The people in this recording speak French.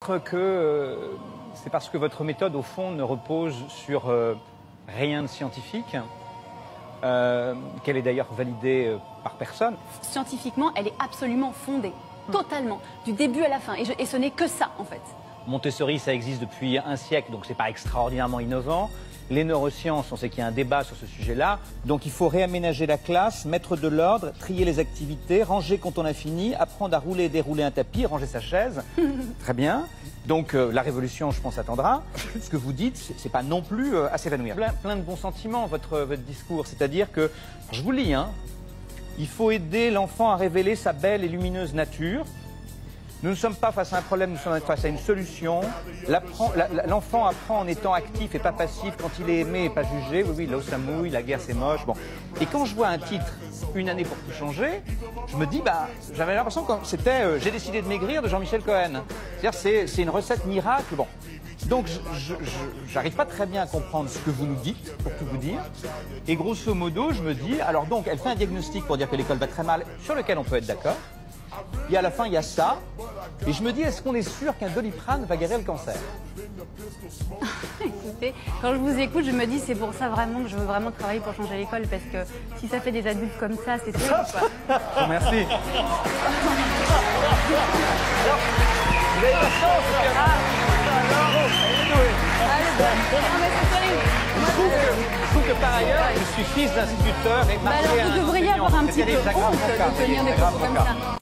Que c'est parce que votre méthode, au fond, ne repose sur rien de scientifique, qu'elle est d'ailleurs validée par personne. Scientifiquement, elle est absolument fondée, totalement, du début à la fin. Et ce n'est que ça, en fait. Montessori, ça existe depuis un siècle, donc c'est pas extraordinairement innovant. Les neurosciences, on sait qu'il y a un débat sur ce sujet-là. Donc il faut réaménager la classe, mettre de l'ordre, trier les activités, ranger quand on a fini, apprendre à rouler et dérouler un tapis, ranger sa chaise. Très bien. Donc la révolution, je pense, attendra. Ce que vous dites, c'est pas non plus à s'évanouir. Plein de bons sentiments, votre discours. C'est-à-dire que, je vous le lis, hein, il faut aider l'enfant à révéler sa belle et lumineuse nature. Nous ne sommes pas face à un problème, nous sommes face à une solution. L'enfant apprend en étant actif et pas passif, quand il est aimé et pas jugé. Oui, l'eau ça mouille, la guerre c'est moche. Bon. Et quand je vois un titre, Une année pour tout changer, je me dis, bah, j'avais l'impression que c'était J'ai décidé de maigrir de Jean-Michel Cohen. C'est-à-dire, c'est une recette miracle. Bon. Donc, j'arrive pas très bien à comprendre ce que vous nous dites, pour tout vous dire. Et grosso modo, je me dis, alors donc, elle fait un diagnostic pour dire que l'école va très mal, sur lequel on peut être d'accord. Et à la fin, il y a ça. Et je me dis, est-ce qu'on est sûr qu'un Doliprane va guérir le cancer? Écoutez, quand je vous écoute, je me dis, c'est pour ça vraiment que je veux vraiment travailler pour changer l'école. Parce que si ça fait des adultes comme ça, c'est sûr, quoi. Je vous remercie. Vous avez la chance, je trouve que par ailleurs, je suis fils d'instituteur et marié à un alors, vous devriez enseignant. avoir un petit peu C'est-à-dire, honte de tenir des propos comme ça.